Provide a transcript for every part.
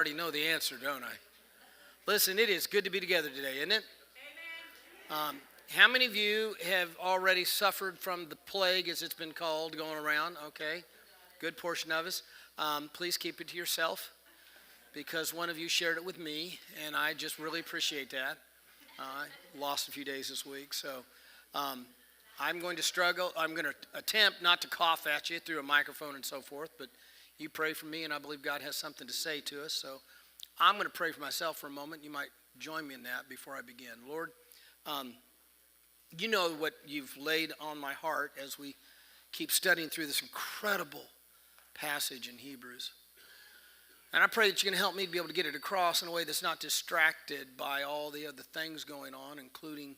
Already know the answer, don't I? Listen, it is good to be together today, isn't it? How many of you have already suffered from the plague, as it's been called, going around? Okay, good portion of us. Please keep it to yourself, because one of you shared it with me, and I just really appreciate that. I lost a few days this week, so I'm going to struggle. I'm going to attempt not to cough at you through a microphone and so forth, but you pray for me, and I believe God has something to say to us. So I'm going to pray for myself for a moment. You might join me in that before I begin. Lord, you know what you've laid on my heart as we keep studying through this incredible passage in Hebrews. And I pray that you're going to help me to be able to get it across in a way that's not distracted by all the other things going on, including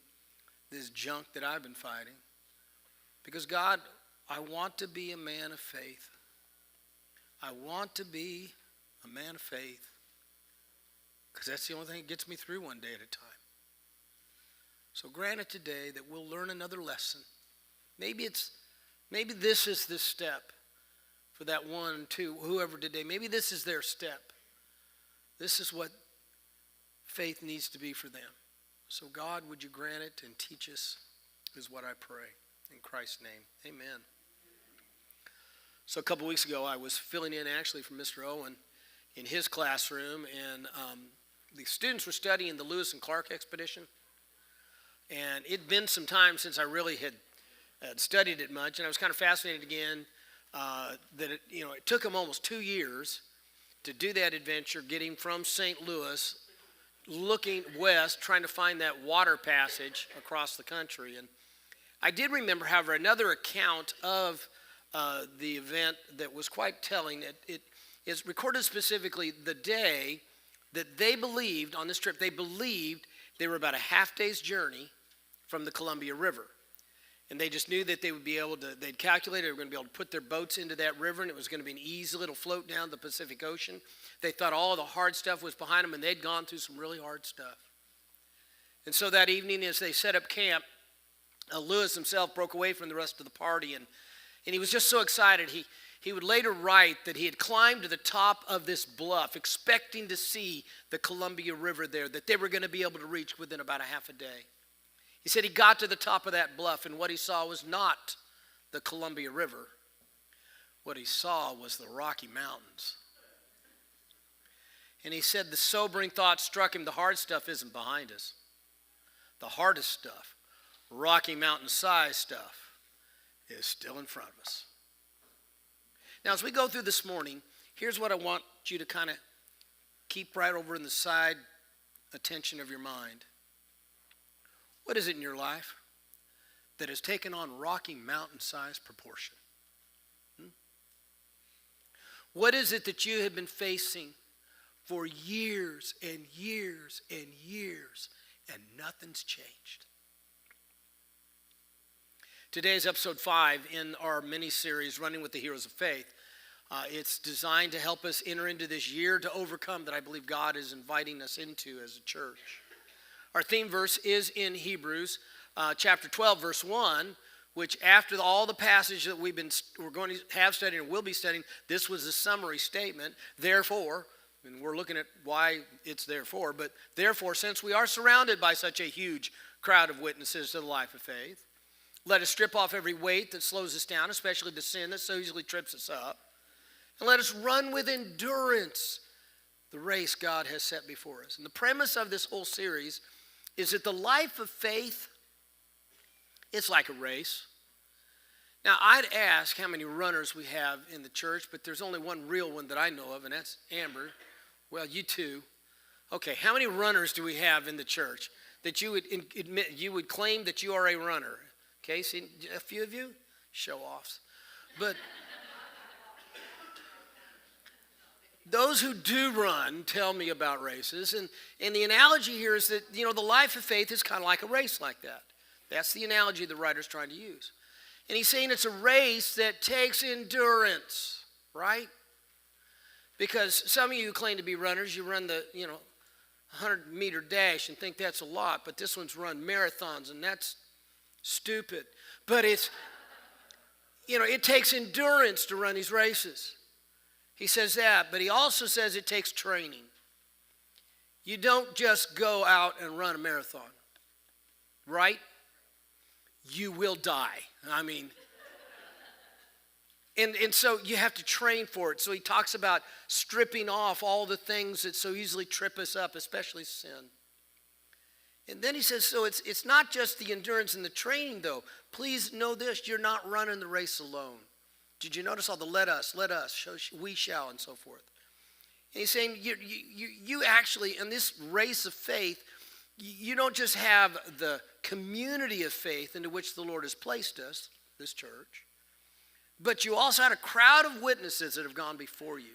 this junk that I've been fighting. Because God, I want to be a man of faith. I want to be a man of faith, because that's the only thing that gets me through one day at a time. So grant it today that we'll learn another lesson. Maybe this is the step for that one, two, whoever today. Maybe this is their step. This is what faith needs to be for them. So God, would you grant it and teach us, is what I pray. In Christ's name, amen. So a couple weeks ago, I was filling in actually for Mr. Owen in his classroom, and the students were studying the Lewis and Clark expedition. And it'd been some time since I really had studied it much, and I was kind of fascinated again that it took them almost 2 years to do that adventure, getting from St. Louis, looking west, trying to find that water passage across the country. And I did remember, however, another account of the event that was quite telling. It is recorded specifically the day that they believed on this trip. They believed they were about a half day's journey from the Columbia River. And they just knew that they would be able to, they'd calculated they were going to be able to put their boats into that river, and it was going to be an easy little float down the Pacific Ocean. They thought all the hard stuff was behind them, and they'd gone through some really hard stuff. And so that evening, as they set up camp, Lewis himself broke away from the rest of the party, and he was just so excited. He would later write that he had climbed to the top of this bluff, expecting to see the Columbia River there, that they were going to be able to reach within about a half a day. He said he got to the top of that bluff, and what he saw was not the Columbia River. What he saw was the Rocky Mountains. And he said the sobering thought struck him: the hard stuff isn't behind us. The hardest stuff, Rocky Mountain size stuff, is still in front of us. Now, as we go through this morning, here's what I want you to kind of keep right over in the side attention of your mind. What is it in your life that has taken on Rocky Mountain-size proportion? What is it that you have been facing for years and years and years, and nothing's changed? Today is episode 5 in our mini-series, Running with the Heroes of Faith. It's designed to help us enter into this year to overcome that I believe God is inviting us into as a church. Our theme verse is in Hebrews chapter 12, verse 1, which after all the passage that we're going to have studied and will be studying, this was a summary statement. Therefore, and we're looking at why it's therefore, but therefore, since we are surrounded by such a huge crowd of witnesses to the life of faith, let us strip off every weight that slows us down, especially the sin that so easily trips us up, and let us run with endurance the race God has set before us. And the premise of this whole series is that the life of faith, it's like a race. Now, I'd ask how many runners we have in the church, but there's only one real one that I know of, and that's Amber. Well, you too. Okay, how many runners do we have in the church that you would admit, you would claim that you are a runner? Okay, see, a few of you, show-offs. But those who do run tell me about races. And the analogy here is that, the life of faith is kind of like a race like that. That's the analogy the writer's trying to use. And he's saying it's a race that takes endurance, right? Because some of you claim to be runners. You run the, 100-meter dash and think that's a lot. But this one's run marathons, and that's stupid. But it's, it takes endurance to run these races. He says that, but he also says it takes training. You don't just go out and run a marathon, right? You will die. I mean, and so you have to train for it. So he talks about stripping off all the things that so easily trip us up, especially sin. And then he says, so it's not just the endurance and the training, though. Please know this, you're not running the race alone. Did you notice all the let us, we shall, and so forth? And he's saying you actually, in this race of faith, you don't just have the community of faith into which the Lord has placed us, this church, but you also had a crowd of witnesses that have gone before you.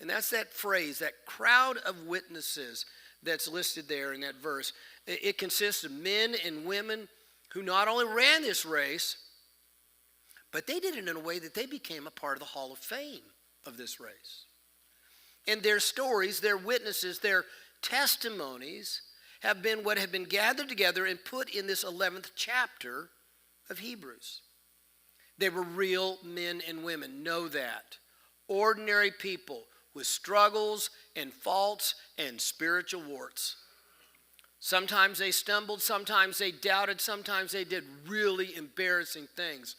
And that's that phrase, that crowd of witnesses that's listed there in that verse. It consists of men and women who not only ran this race, but they did it in a way that they became a part of the Hall of Fame of this race. And their stories, their witnesses, their testimonies have been what have been gathered together and put in this 11th chapter of Hebrews. They were real men and women, know that. Ordinary people with struggles and faults and spiritual warts. Sometimes they stumbled, sometimes they doubted, sometimes they did really embarrassing things.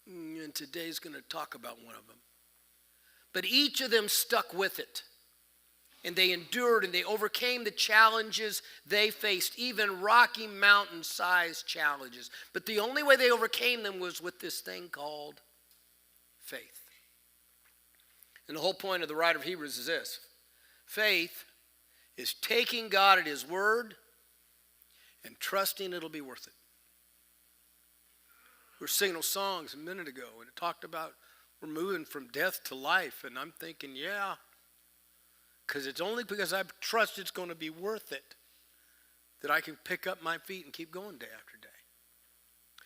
And today's going to talk about one of them. But each of them stuck with it. And they endured and they overcame the challenges they faced, even Rocky Mountain-sized challenges. But the only way they overcame them was with this thing called faith. And the whole point of the writer of Hebrews is this. Faith is taking God at his word and trusting it'll be worth it. We were singing those songs a minute ago, and it talked about we're moving from death to life. And I'm thinking, yeah, because it's only because I trust it's going to be worth it that I can pick up my feet and keep going day after day.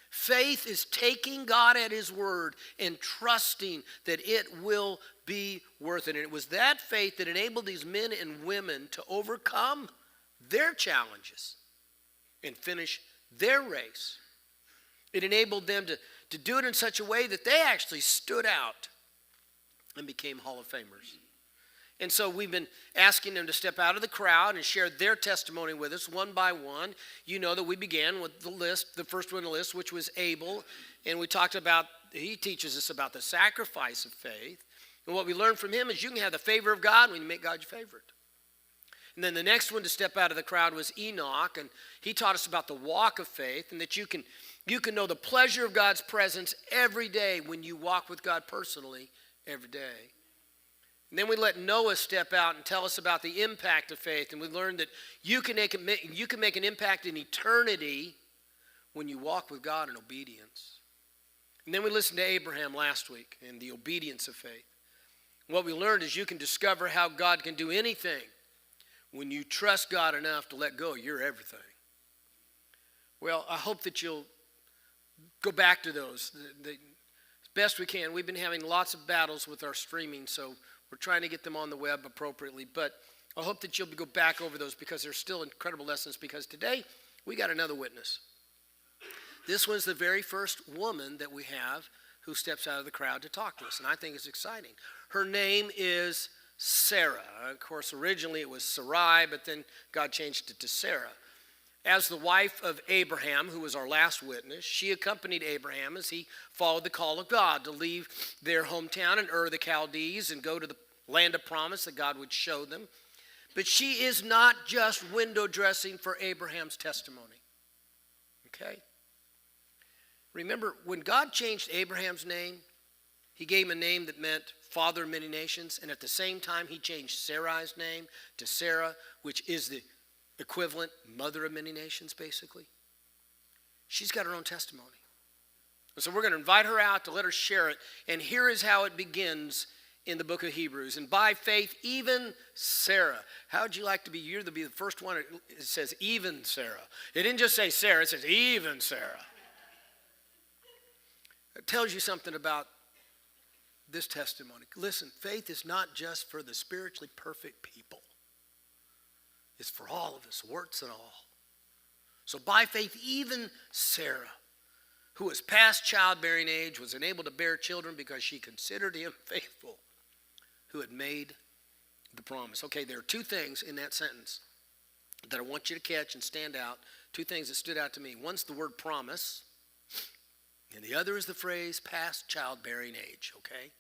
Faith is taking God at his word and trusting that it will be worth it. And it was that faith that enabled these men and women to overcome their challenges and finish their race. It enabled them to do it in such a way that they actually stood out and became Hall of Famers. And so we've been asking them to step out of the crowd and share their testimony with us one by one. You know that we began with the list, the first one on the list, which was Abel. And we talked about, he teaches us about the sacrifice of faith. And what we learned from him is you can have the favor of God when you make God your favorite. And then the next one to step out of the crowd was Enoch. And he taught us about the walk of faith and that you can know the pleasure of God's presence every day when you walk with God personally every day. And then we let Noah step out and tell us about the impact of faith. And we learned that you can make an impact in eternity when you walk with God in obedience. And then we listened to Abraham last week and the obedience of faith. What we learned is you can discover how God can do anything when you trust God enough to let go of your everything. Well, I hope that you'll go back to those as best we can. We've been having lots of battles with our streaming, so we're trying to get them on the web appropriately. But I hope that you'll go back over those because they're still incredible lessons, because today we got another witness. This was the very first woman that we have who steps out of the crowd to talk to us, and I think it's exciting. Her name is Sarah. Of course, originally it was Sarai, but then God changed it to Sarah. As the wife of Abraham, who was our last witness, she accompanied Abraham as he followed the call of God to leave their hometown in Ur the Chaldees and go to the land of promise that God would show them. But she is not just window dressing for Abraham's testimony. Okay? Remember, when God changed Abraham's name, he gave him a name that meant father of many nations, and at the same time he changed Sarai's name to Sarah, which is the equivalent mother of many nations, basically. She's got her own testimony. So we're going to invite her out to let her share it. And here is how it begins in the book of Hebrews. And by faith, even Sarah. How would you like to be? You're to be the first one. It says even Sarah. It didn't just say Sarah. It says even Sarah. It tells you something about this testimony. Listen, faith is not just for the spiritually perfect people. It's for all of us, warts and all. So by faith, even Sarah, who was past childbearing age, was unable to bear children because she considered him faithful, who had made the promise. Okay, there are two things in that sentence. that I want you to catch and stand out. Two things that stood out to me. One's the word promise, and the other is the phrase past childbearing age, okay?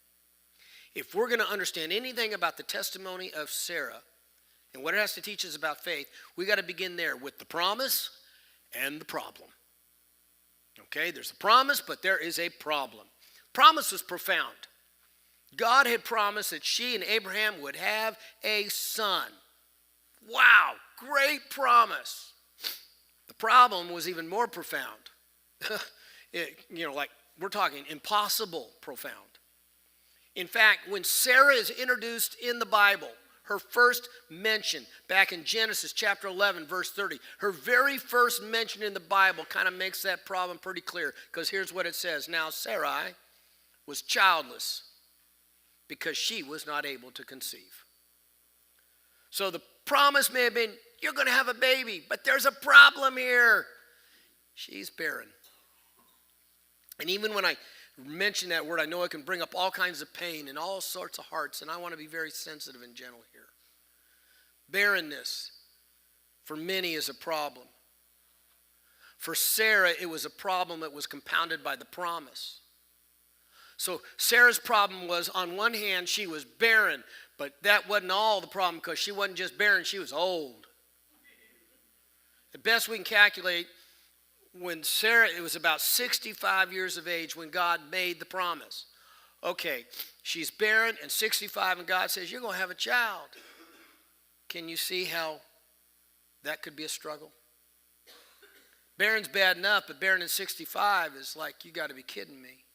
If we're going to understand anything about the testimony of Sarah and what it has to teach us about faith, we got to begin there with the promise and the problem. Okay, there's a promise, but there is a problem. Promise was profound. God had promised that she and Abraham would have a son. Wow, great promise. The problem was even more profound. Like we're talking impossible profound. In fact, when Sarah is introduced in the Bible, her first mention back in Genesis chapter 11, verse 30, her very first mention in the Bible kind of makes that problem pretty clear, because here's what it says. Now Sarai was childless because she was not able to conceive. So the promise may have been, you're going to have a baby, but there's a problem here. She's barren. And even when I mention that word, I know it can bring up all kinds of pain and all sorts of hearts, and I want to be very sensitive and gentle here. Barrenness for many is a problem. For Sarah, it was a problem that was compounded by the promise. So Sarah's problem was, on one hand, she was barren, but that wasn't all the problem, because she wasn't just barren, she was old. At best we can calculate, when Sarah, it was about 65 years of age when God made the promise. Okay, she's barren and 65, and God says, you're going to have a child. Can you see how that could be a struggle? Barren's bad enough, but barren at 65 is like, you got to be kidding me.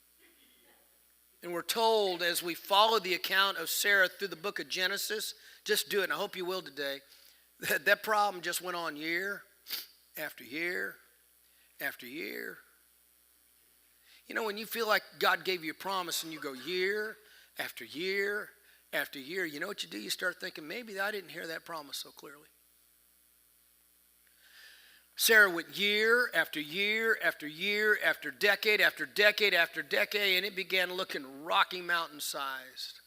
And we're told, as we follow the account of Sarah through the book of Genesis, just do it, and I hope you will today, that problem just went on year after year after year. You know, when you feel like God gave you a promise and you go year after year after year, you know what you do? You start thinking, maybe I didn't hear that promise so clearly. Sarah went year after year after year after decade after decade after decade, and it began looking Rocky Mountain sized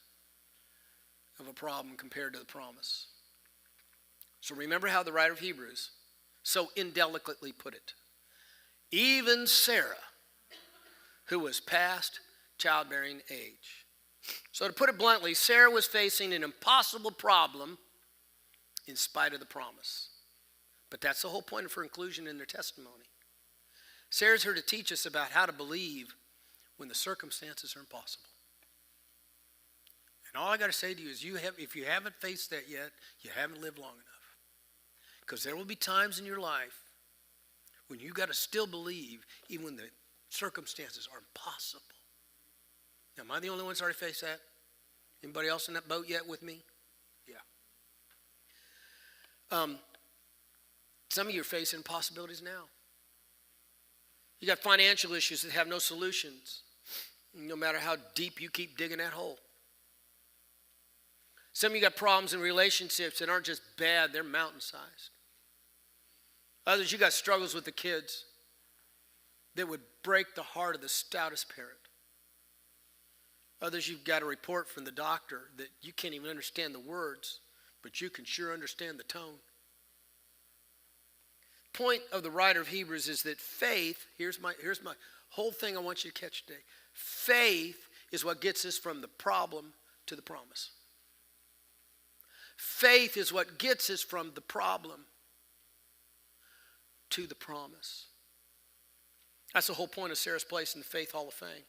of a problem compared to the promise. So remember how the writer of Hebrews so indelicately put it. Even Sarah, who was past childbearing age. So to put it bluntly, Sarah was facing an impossible problem in spite of the promise. But that's the whole point of her inclusion in their testimony. Sarah's here to teach us about how to believe when the circumstances are impossible. And all I got to say to you is, if you haven't faced that yet, you haven't lived long enough. Because there will be times in your life when you got to still believe even when the circumstances are impossible. Now, am I the only one that's already faced that? Anybody else in that boat yet with me? Yeah. Some of you are facing impossibilities now. You got financial issues that have no solutions, no matter how deep you keep digging that hole. Some of you got problems in relationships that aren't just bad, they're mountain-sized. Others, you got struggles with the kids that would break the heart of the stoutest parent. Others, you've got a report from the doctor that you can't even understand the words, but you can sure understand the tone. Point of the writer of Hebrews is that faith, here's my whole thing I want you to catch today. Faith is what gets us from the problem to the promise. Faith is what gets us from the problem to the promise. That's the whole point of Sarah's place in the Faith Hall of Fame.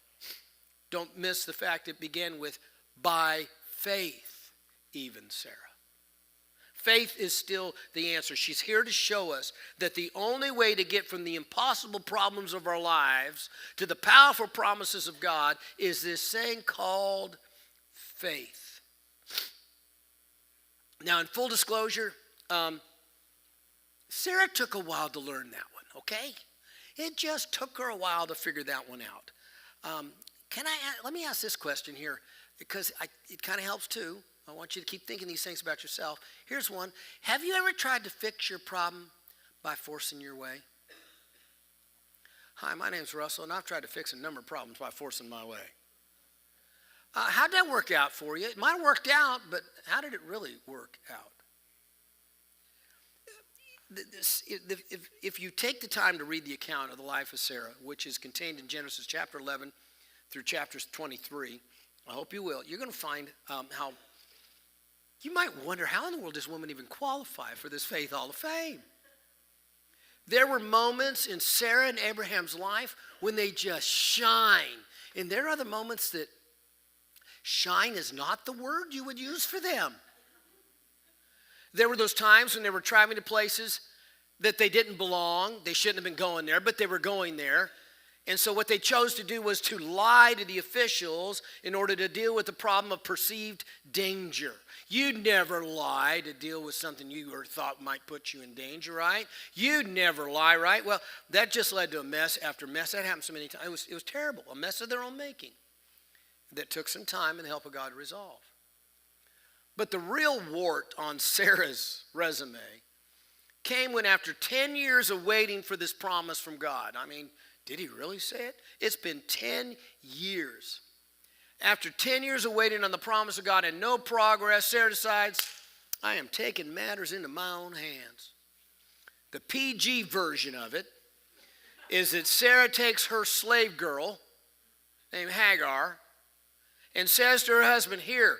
Don't miss the fact it began with, by faith, even Sarah. Faith is still the answer. She's here to show us that the only way to get from the impossible problems of our lives to the powerful promises of God is this thing called faith. Now, in full disclosure, Sarah took a while to learn that one, okay? It just took her a while to figure that one out. Let me ask this question here, because it kind of helps too. I want you to keep thinking these things about yourself. Here's one. Have you ever tried to fix your problem by forcing your way? Hi, my name's Russell, and I've tried to fix a number of problems by forcing my way. How'd that work out for you? It might have worked out, but how did it really work out? if you take the time to read the account of the life of Sarah, which is contained in Genesis chapter 11 through chapters 23, I hope you will, you're going to find how you might wonder, how in the world does this woman even qualify for this Faith Hall of Fame? There were moments in Sarah and Abraham's life when they just shine. And there are other moments that shine is not the word you would use for them. There were those times when they were traveling to places that they didn't belong. They shouldn't have been going there, but they were going there. And so what they chose to do was to lie to the officials in order to deal with the problem of perceived danger. You'd never lie to deal with something you thought might put you in danger, right? You'd never lie, right? Well, that just led to a mess after mess. That happened so many times. It was terrible, a mess of their own making that took some time and the help of God to resolve. But the real wart on Sarah's resume came when, after 10 years of waiting for this promise from God, I mean, did he really say it? It's been 10 years. After 10 years of waiting on the promise of God and no progress, Sarah decides, I am taking matters into my own hands. The PG version of it is that Sarah takes her slave girl named Hagar and says to her husband, here,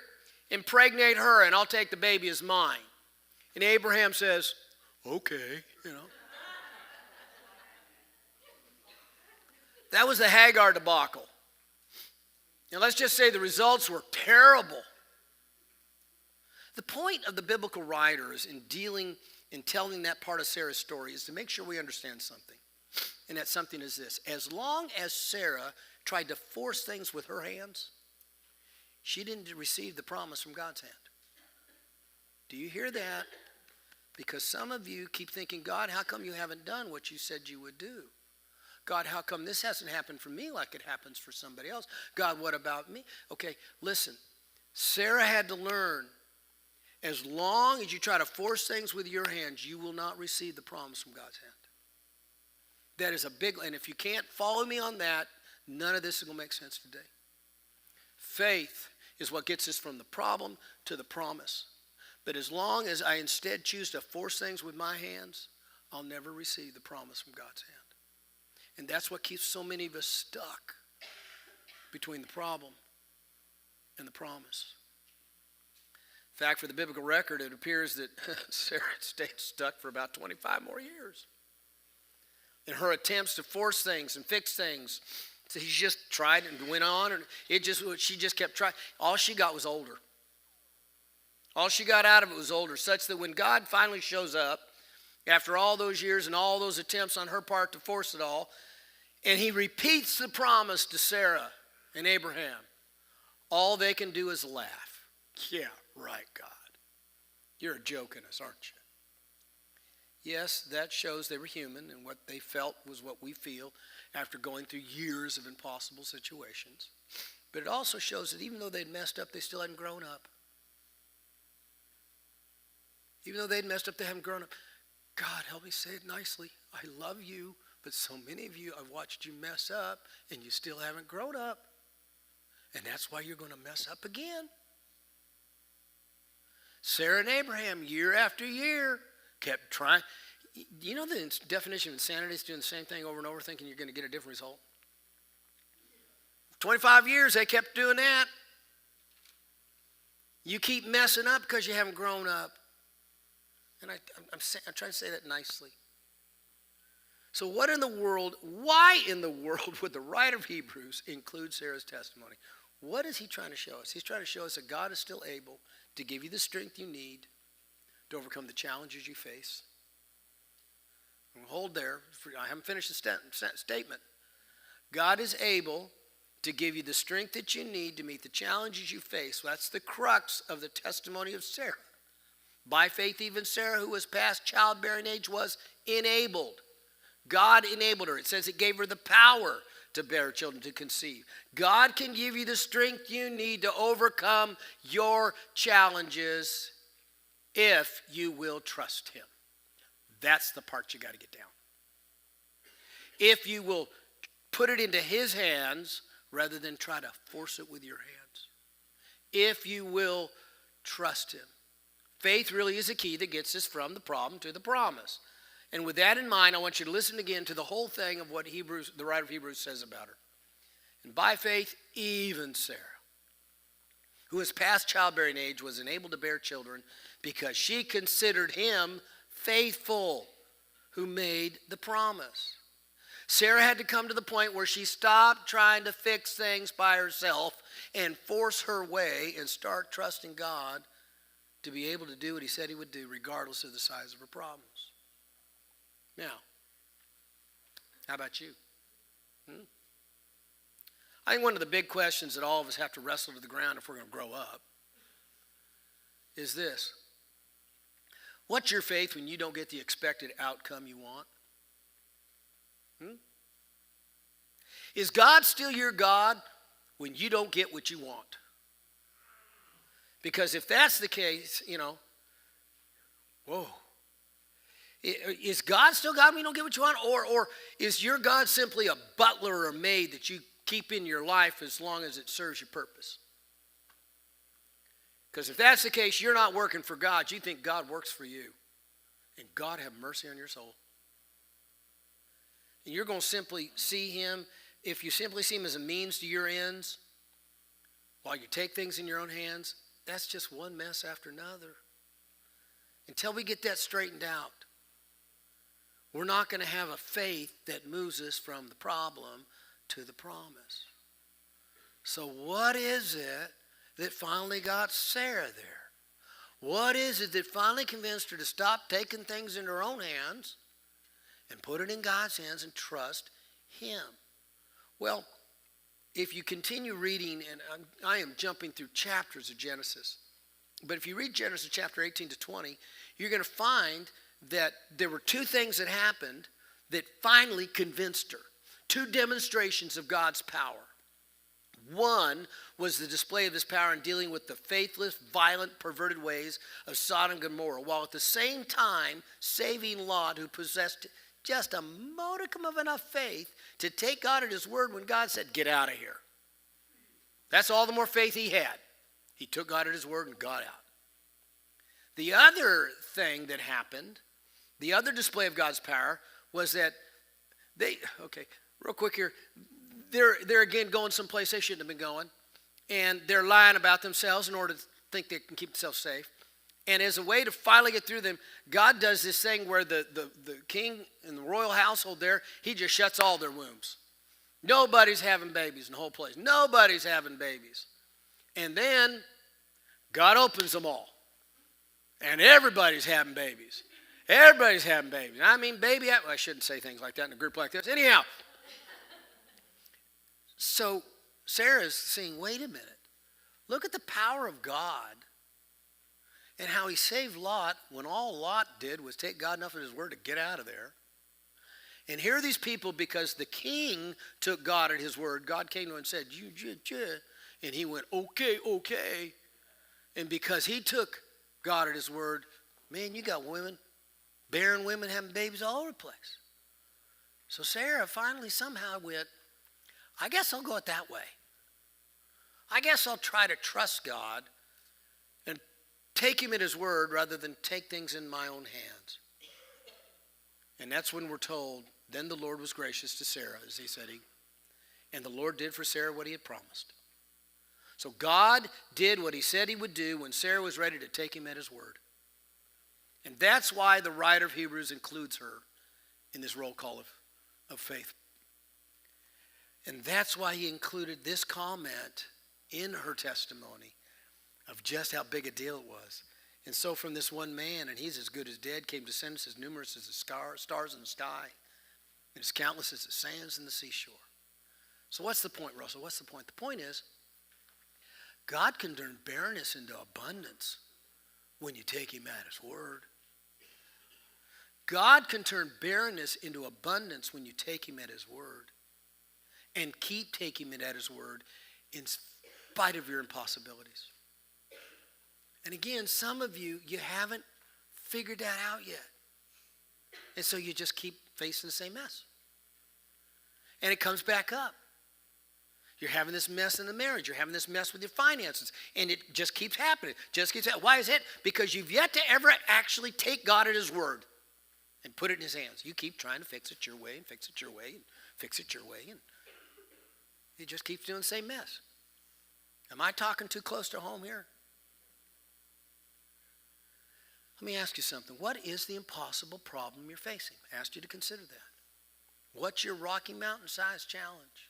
impregnate her and I'll take the baby as mine. And Abraham says, okay, you know. That was the Hagar debacle. And let's just say the results were terrible. The point of the biblical writers in telling that part of Sarah's story is to make sure we understand something. And that something is this. As long as Sarah tried to force things with her hands, she didn't receive the promise from God's hand. Do you hear that? Because some of you keep thinking, God, how come you haven't done what you said you would do? God, how come this hasn't happened for me like it happens for somebody else? God, what about me? Okay, listen. Sarah had to learn, as long as you try to force things with your hands, you will not receive the promise from God's hand. That is a big, and if you can't follow me on that, none of this is going to make sense today. Faith is what gets us from the problem to the promise. But as long as I instead choose to force things with my hands, I'll never receive the promise from God's hand. And that's what keeps so many of us stuck between the problem and the promise. In fact, for the biblical record, it appears that Sarah stayed stuck for about 25 more years. In her attempts to force things and fix things, so she just tried and went on, and she just kept trying. All she got was older. All she got out of it was older, such that when God finally shows up, after all those years and all those attempts on her part to force it all, and he repeats the promise to Sarah and Abraham, all they can do is laugh. Yeah, right, God. You're joking us, aren't you? Yes, that shows they were human, and what they felt was what we feel after going through years of impossible situations. But it also shows that even though they'd messed up, they still hadn't grown up. Even though they'd messed up, they haven't grown up. God, help me say it nicely. I love you, but so many of you, I've watched you mess up, and you still haven't grown up. And that's why you're going to mess up again. Sarah and Abraham, year after year, kept trying. You know the definition of insanity is doing the same thing over and over, thinking you're going to get a different result? 25 years, they kept doing that. You keep messing up because you haven't grown up. And I'm trying to say that nicely. So why in the world would the writer of Hebrews include Sarah's testimony? What is he trying to show us? He's trying to show us that God is still able to give you the strength you need to overcome the challenges you face. And hold there. I haven't finished the statement. God is able to give you the strength that you need to meet the challenges you face. That's the crux of the testimony of Sarah. By faith, even Sarah, who was past childbearing age, was enabled. God enabled her. It says it gave her the power to bear children, to conceive. God can give you the strength you need to overcome your challenges if you will trust him. That's the part you got to get down. If you will put it into his hands rather than try to force it with your hands. If you will trust him. Faith really is a key that gets us from the problem to the promise. And with that in mind, I want you to listen again to the whole thing of what the writer of Hebrews says about her. And by faith, even Sarah, who was past childbearing age, was enabled to bear children because she considered him faithful who made the promise. Sarah had to come to the point where she stopped trying to fix things by herself and force her way and start trusting God to be able to do what he said he would do regardless of the size of her problems. Now, how about you? I think one of the big questions that all of us have to wrestle to the ground if we're going to grow up is this. What's your faith when you don't get the expected outcome you want? Is God still your God when you don't get what you want? Because if that's the case, whoa. Is God still God when you don't get what you want? Or is your God simply a butler or a maid that you keep in your life as long as it serves your purpose? Because if that's the case, you're not working for God. You think God works for you. And God have mercy on your soul. And you're going to simply see him, if you simply see him as a means to your ends, while you take things in your own hands, that's just one mess after another. Until we get that straightened out, we're not going to have a faith that moves us from the problem to the promise. So what is it that finally got Sarah there? What is it that finally convinced her to stop taking things into her own hands and put it in God's hands and trust him? Well, if you continue reading, and I am jumping through chapters of Genesis, but if you read Genesis chapter 18 to 20, you're going to find that there were two things that happened that finally convinced her. Two demonstrations of God's power. One was the display of his power in dealing with the faithless, violent, perverted ways of Sodom and Gomorrah, while at the same time saving Lot, who possessed just a modicum of enough faith to take God at his word when God said, get out of here. That's all the more faith he had. He took God at his word and got out. The other thing that happened, the other display of God's power, was that real quick here, they're again going someplace they shouldn't have been going, and they're lying about themselves in order to think they can keep themselves safe. And as a way to finally get through them, God does this thing where the king in the royal household there, he just shuts all their wombs. Nobody's having babies in the whole place. Nobody's having babies. And then God opens them all. And everybody's having babies. Everybody's having babies. I mean, I shouldn't say things like that in a group like this. Anyhow. So Sarah's saying, wait a minute. Look at the power of God and how he saved Lot when all Lot did was take God enough at his word to get out of there. And here are these people, because the king took God at his word. God came to him and said, and he went, okay. And because he took God at his word, man, you got women, barren women having babies all over the place. So Sarah finally somehow went, I guess I'll go it that way. I guess I'll try to trust God and take him at his word rather than take things in my own hands. And that's when we're told, then the Lord was gracious to Sarah, as he said, and the Lord did for Sarah what he had promised. So God did what he said he would do when Sarah was ready to take him at his word. And that's why the writer of Hebrews includes her in this roll call of faith. And that's why he included this comment in her testimony of just how big a deal it was. And so from this one man, and he's as good as dead, came descendants as numerous as the stars in the sky, and as countless as the sands in the seashore. So what's the point, Russell? What's the point? The point is, God can turn barrenness into abundance when you take him at his word. God can turn barrenness into abundance when you take him at his word. And keep taking him at his word in spite of your impossibilities. And again, some of you haven't figured that out yet. And so you just keep facing the same mess. And it comes back up. You're having this mess in the marriage. You're having this mess with your finances. And it just keeps happening. Why is it? Because you've yet to ever actually take God at his word. and put it in his hands. You keep trying to fix it your way and fix it your way and fix it your way. And he just keeps doing the same mess. Am I talking too close to home here? Let me ask you something. What is the impossible problem you're facing? I asked you to consider that. What's your Rocky Mountain-sized challenge?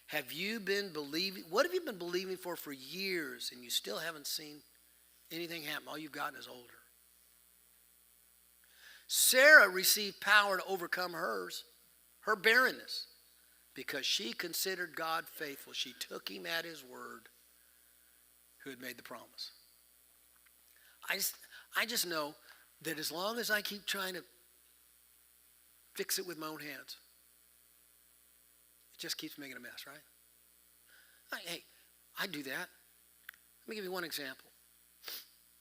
Have you been believing, what have you been believing for years and you still haven't seen anything happen? All you've gotten is older. Sarah received power to overcome her barrenness, because she considered God faithful. She took him at his word, who had made the promise. I just know that as long as I keep trying to fix it with my own hands, it just keeps making a mess, right? Hey, I do that. Let me give you one example.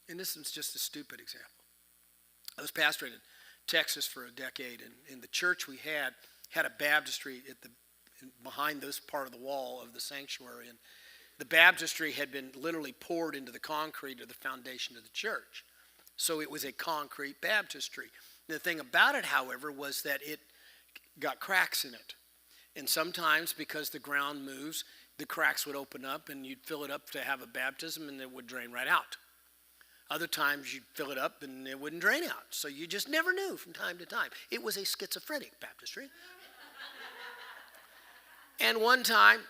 And this is just a stupid example. I was pastoring in Texas for a decade, and the church we had a baptistry behind this part of the wall of the sanctuary. And the baptistry had been literally poured into the concrete of the foundation of the church. So it was a concrete baptistry. The thing about it, however, was that it got cracks in it. And sometimes, because the ground moves, the cracks would open up and you'd fill it up to have a baptism and it would drain right out. Other times you'd fill it up and it wouldn't drain out. So you just never knew from time to time. It was a schizophrenic baptistry. And one time,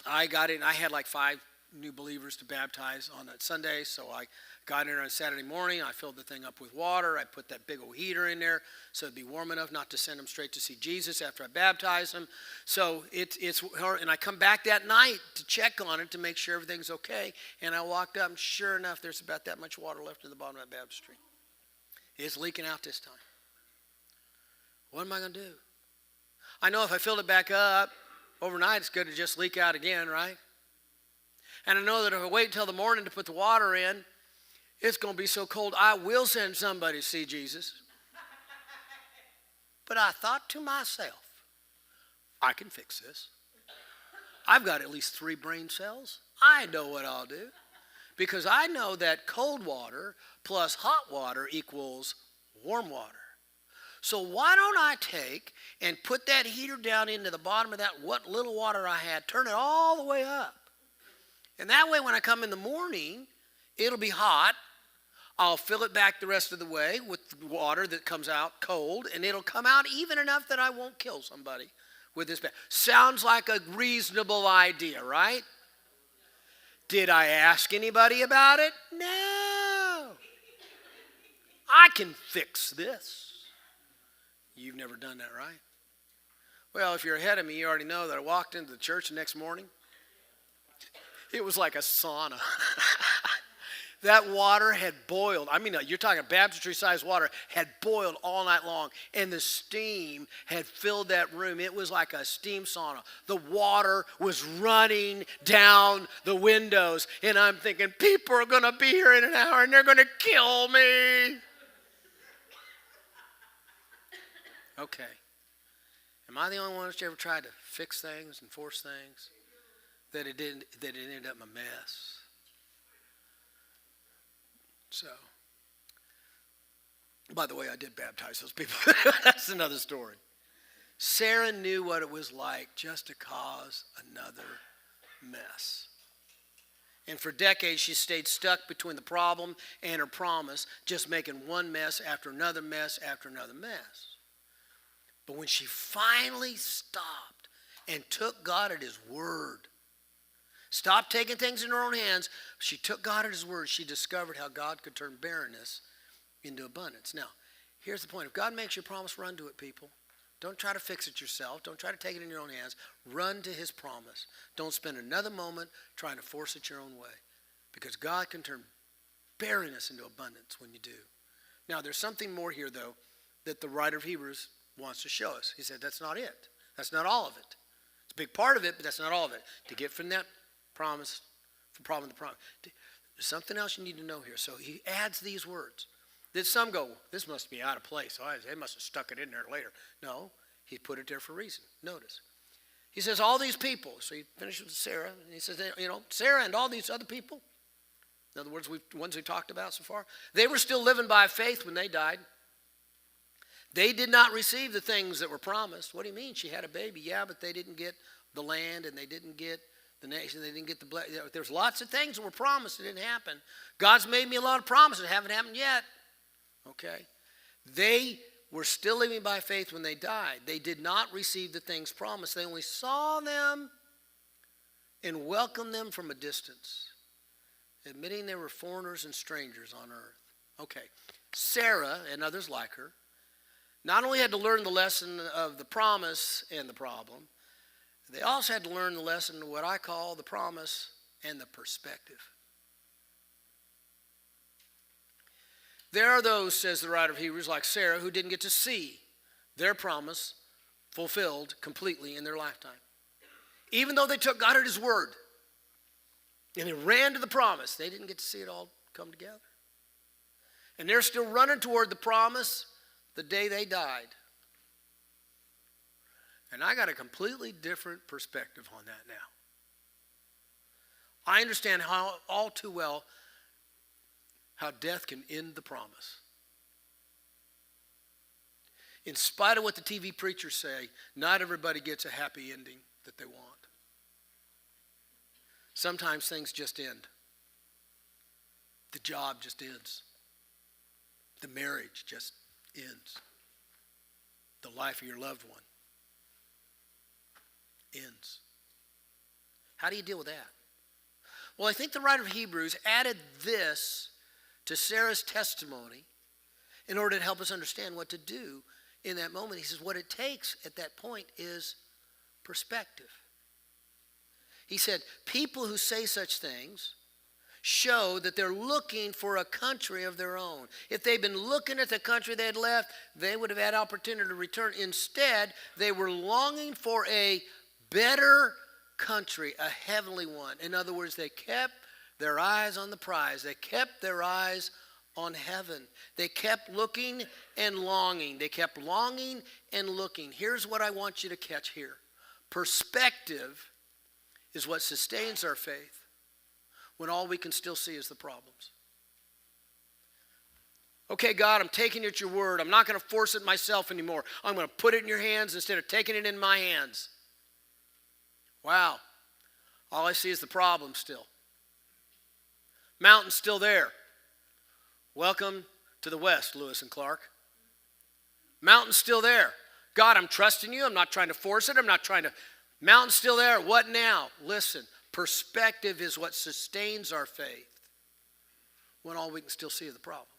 I got in. I had like 5 new believers to baptize on a Sunday, so I got in there on Saturday morning. I filled the thing up with water. I put that big old heater in there so it'd be warm enough not to send them straight to see Jesus after I baptized them. So it's her, and I come back that night to check on it to make sure everything's okay. And I walked up, and sure enough, there's about that much water left in the bottom of that baptistry. It's leaking out this time. What am I going to do? I know if I filled it back up overnight, it's going to just leak out again, right? And I know that if I wait until the morning to put the water in, it's going to be so cold, I will send somebody to see Jesus. But I thought to myself, I can fix this. I've got at least 3 brain cells. I know what I'll do. Because I know that cold water plus hot water equals warm water. So why don't I take and put that heater down into the bottom of that, what little water I had, turn it all the way up. And that way when I come in the morning, it'll be hot. I'll fill it back the rest of the way with water that comes out cold, and it'll come out even enough that I won't kill somebody with this. Sounds like a reasonable idea, right? Did I ask anybody about it? No. I can fix this. You've never done that, right? Well, if you're ahead of me, you already know that I walked into the church the next morning. It was like a sauna. That water had boiled. I mean, you're talking baptistry-sized water, had boiled all night long, and the steam had filled that room. It was like a steam sauna. The water was running down the windows, and I'm thinking, people are going to be here in an hour, and they're going to kill me. Okay. Am I the only one that's ever tried to fix things and force things that it ended up a mess? So, by the way, I did baptize those people. That's another story. Sarah knew what it was like just to cause another mess. And for decades, she stayed stuck between the problem and her promise, just making one mess after another mess after another mess. But when she finally stopped and took God at his word, stopped taking things in her own hands, she took God at his word, she discovered how God could turn barrenness into abundance. Now, here's the point. If God makes you a promise, run to it, people. Don't try to fix it yourself. Don't try to take it in your own hands. Run to his promise. Don't spend another moment trying to force it your own way, because God can turn barrenness into abundance when you do. Now, there's something more here, though, that the writer of Hebrews wants to show us. He said that's not it. That's not all of it. It's a big part of it, but that's not all of it. To get from that promise, from problem to promise. There's something else you need to know here. So he adds these words. That some go, this must be out of place. Oh, they must have stuck it in there later. No, he put it there for a reason. Notice. He says all these people. So he finishes with Sarah. And he says, Sarah and all these other people. In other words, ones we talked about so far. They were still living by faith when they died. They did not receive the things that were promised. What do you mean? She had a baby. Yeah, but they didn't get the land, and they didn't get the nation. They didn't get the blessing. There's lots of things that were promised that didn't happen. God's made me a lot of promises that haven't happened yet. Okay? They were still living by faith when they died. They did not receive the things promised. They only saw them and welcomed them from a distance, admitting they were foreigners and strangers on earth. Okay. Sarah and others like her not only had to learn the lesson of the promise and the problem, they also had to learn the lesson of what I call the promise and the perspective. There are those, says the writer of Hebrews, like Sarah, who didn't get to see their promise fulfilled completely in their lifetime. Even though they took God at his word and they ran to the promise, they didn't get to see it all come together. And they're still running toward the promise the day they died. And I got a completely different perspective on that now. I understand all too well how death can end the promise. In spite of what the TV preachers say, not everybody gets a happy ending that they want. Sometimes things just end. The job just ends. The marriage just ends. The life of your loved one ends. How do you deal with that? Well, I think the writer of Hebrews added this to Sarah's testimony in order to help us understand what to do in that moment. He says what it takes at that point is perspective. He said people who say such things show that they're looking for a country of their own. If they'd been looking at the country they had left, they would have had opportunity to return. Instead, they were longing for a better country, a heavenly one. In other words, they kept their eyes on the prize. They kept their eyes on heaven. They kept looking and longing. They kept longing and looking. Here's what I want you to catch here. Perspective is what sustains our faith when all we can still see is the problems. Okay, God, I'm taking it at your word. I'm not going to force it myself anymore. I'm going to put it in your hands instead of taking it in my hands. Wow. All I see is the problem still. Mountain's still there. Welcome to the West, Lewis and Clark. Mountain's still there. God, I'm trusting you. I'm not trying to force it. Mountain's still there. What now? Listen, perspective is what sustains our faith when all we can still see are the problems.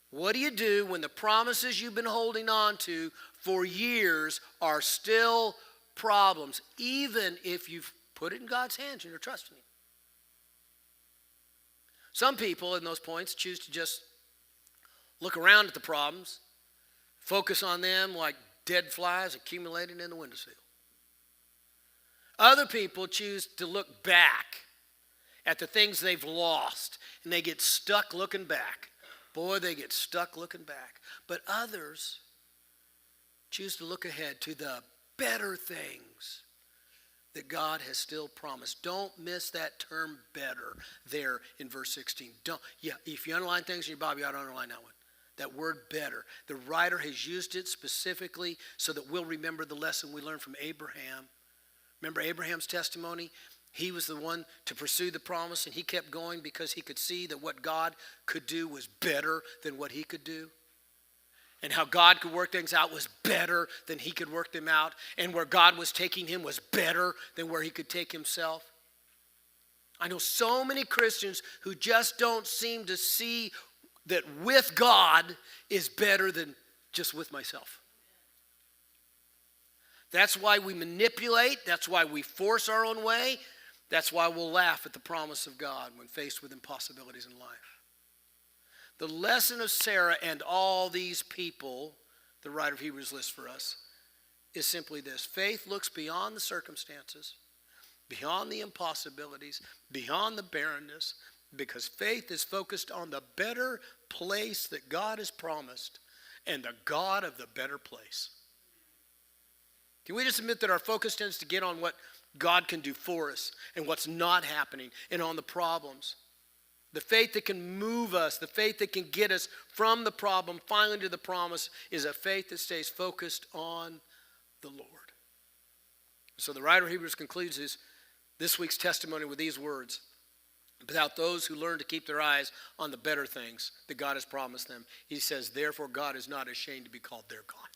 What do you do when the promises you've been holding on to for years are still problems, even if you've put it in God's hands and you're trusting him? Some people in those points choose to just look around at the problems, focus on them like dead flies accumulating in the windowsill. Other people choose to look back at the things they've lost, and they get stuck looking back. Boy, they get stuck looking back. But others choose to look ahead to the better things that God has still promised. Don't miss that term better there in verse 16. If you underline things in your Bible, you ought to underline that one. That word better. The writer has used it specifically so that we'll remember the lesson we learned from Abraham. Remember Abraham's testimony? He was the one to pursue the promise, and he kept going because he could see that what God could do was better than what he could do. And how God could work things out was better than he could work them out. And where God was taking him was better than where he could take himself. I know so many Christians who just don't seem to see that with God is better than just with myself. That's why we manipulate. That's why we force our own way. That's why we'll laugh at the promise of God when faced with impossibilities in life. The lesson of Sarah and all these people, the writer of Hebrews lists for us, is simply this. Faith looks beyond the circumstances, beyond the impossibilities, beyond the barrenness, because faith is focused on the better place that God has promised and the God of the better place. Can we just admit that our focus tends to get on what God can do for us and what's not happening and on the problems? The faith that can move us, the faith that can get us from the problem finally to the promise, is a faith that stays focused on the Lord. So the writer of Hebrews concludes this week's testimony with these words. Without those who learn to keep their eyes on the better things that God has promised them, he says, therefore God is not ashamed to be called their God.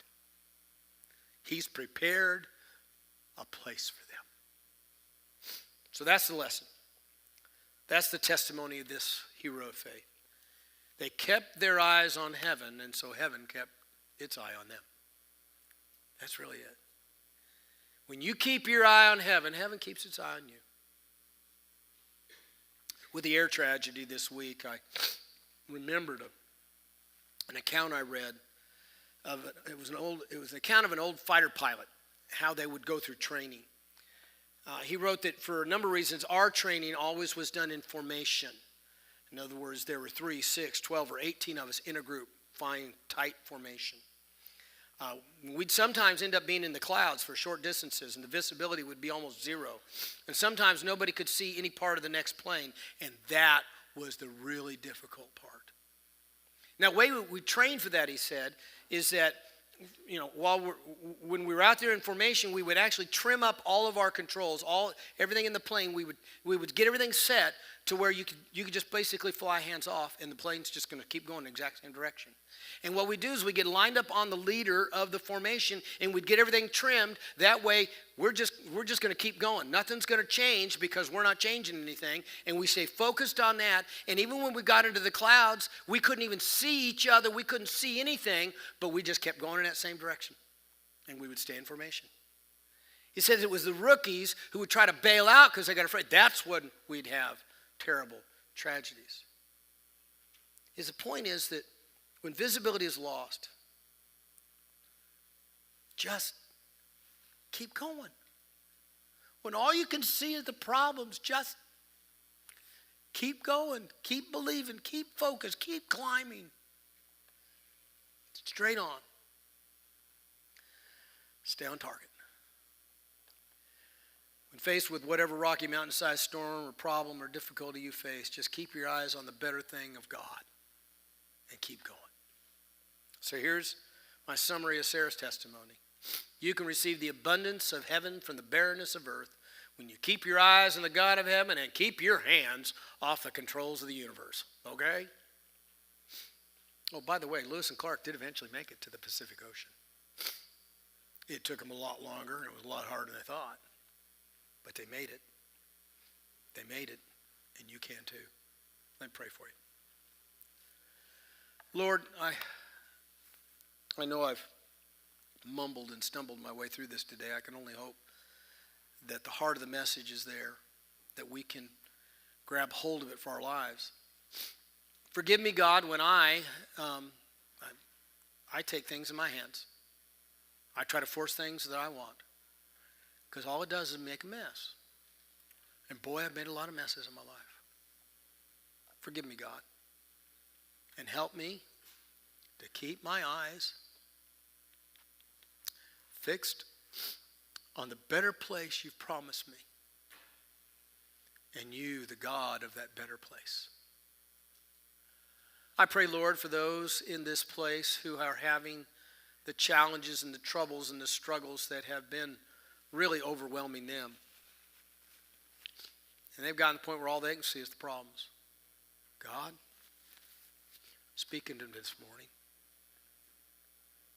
He's prepared a place for them. So that's the lesson. That's the testimony of this hero of faith. They kept their eyes on heaven, and so heaven kept its eye on them. That's really it. When you keep your eye on heaven, heaven keeps its eye on you. With the air tragedy this week, I remembered an account I read of it was an account of an old fighter pilot, how they would go through training. He wrote that for a number of reasons, our training always was done in formation. In other words, there were 3, 6, 12, or 18 of us in a group, fine, tight formation. We'd sometimes end up being in the clouds for short distances, and the visibility would be almost zero. And sometimes nobody could see any part of the next plane, and that was the really difficult part. Now, the way we trained for that, he said, is that, when we were out there in formation, we would actually trim up all of our controls, everything in the plane. We would get everything set to where you could just basically fly hands off, and the plane's just going to keep going in the exact same direction. And what we do is we get lined up on the leader of the formation, and we'd get everything trimmed. That way, we're just going to keep going. Nothing's going to change because we're not changing anything, and we stay focused on that. And even when we got into the clouds, we couldn't even see each other. We couldn't see anything, but we just kept going in that same direction, and we would stay in formation. He says it was the rookies who would try to bail out because they got afraid. That's when we'd have terrible tragedies. The point is that when visibility is lost, just keep going. When all you can see is the problems, just keep going, keep believing, keep focused, keep climbing. Straight on. Stay on target. When faced with whatever Rocky Mountain-sized storm or problem or difficulty you face, just keep your eyes on the better thing of God and keep going. So here's my summary of Sarah's testimony. You can receive the abundance of heaven from the barrenness of earth when you keep your eyes on the God of heaven and keep your hands off the controls of the universe. Okay? Oh, by the way, Lewis and Clark did eventually make it to the Pacific Ocean. It took them a lot longer, and it was a lot harder than they thought. But they made it. They made it, and you can too. Let me pray for you. Lord, I know I've mumbled and stumbled my way through this today. I can only hope that the heart of the message is there, that we can grab hold of it for our lives. Forgive me, God, when I take things in my hands. I try to force things that I want, because all it does is make a mess. And boy, I've made a lot of messes in my life. Forgive me, God, and help me to keep my eyes fixed on the better place you've promised me, and you, the God of that better place. I pray, Lord, for those in this place who are having the challenges and the troubles and the struggles that have been really overwhelming them. And they've gotten to the point where all they can see is the problems. God, speak into them this morning.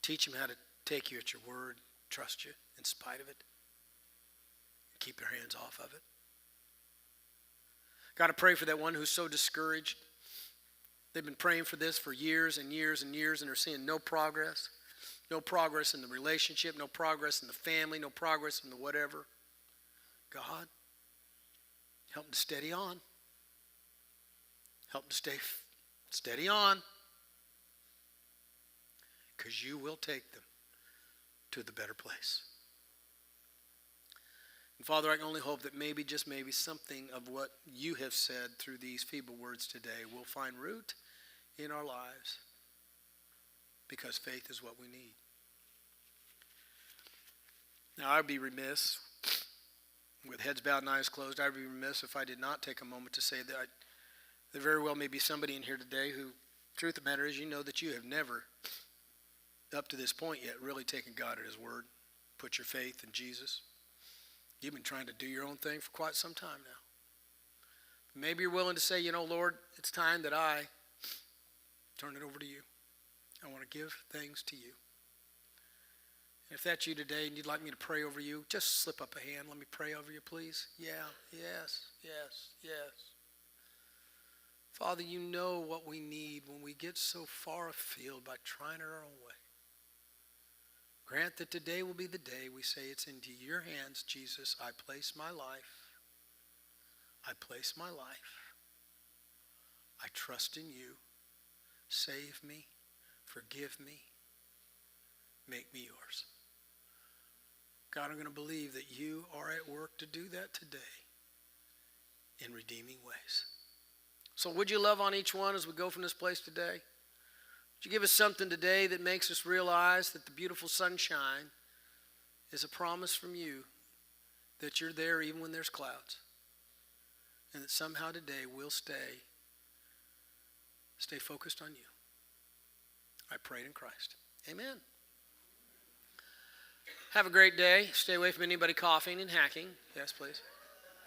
Teach them how to take you at your word, trust you in spite of it, and keep their hands off of it. God, I pray for that one who's so discouraged. They've been praying for this for years and years and years, and they're seeing no progress. No progress in the relationship, no progress in the family, no progress in the whatever. God, help them to steady on. Help them to stay steady on. Because you will take them to the better place. And Father, I can only hope that maybe, just maybe, something of what you have said through these feeble words today will find root in our lives. Because faith is what we need. Now, I'd be remiss, with heads bowed and eyes closed, I'd be remiss if I did not take a moment to say that There very well may be somebody in here today who, truth of the matter is, you know that you have never, up to this point yet, really taken God at his word, put your faith in Jesus. You've been trying to do your own thing for quite some time now. Maybe you're willing to say, Lord, it's time that I turn it over to you. I want to give things to you. And if that's you today and you'd like me to pray over you, just slip up a hand. Let me pray over you, please. Yeah, yes. Father, you know what we need when we get so far afield by trying our own way. Grant that today will be the day we say, it's into your hands, Jesus. I place my life. I place my life. I trust in you. Save me. Forgive me. Make me yours. God, I'm going to believe that you are at work to do that today in redeeming ways. So would you love on each one as we go from this place today? Would you give us something today that makes us realize that the beautiful sunshine is a promise from you that you're there even when there's clouds, and that somehow today we'll stay focused on you. I pray in Christ. Amen. Have a great day. Stay away from anybody coughing and hacking. Yes, please.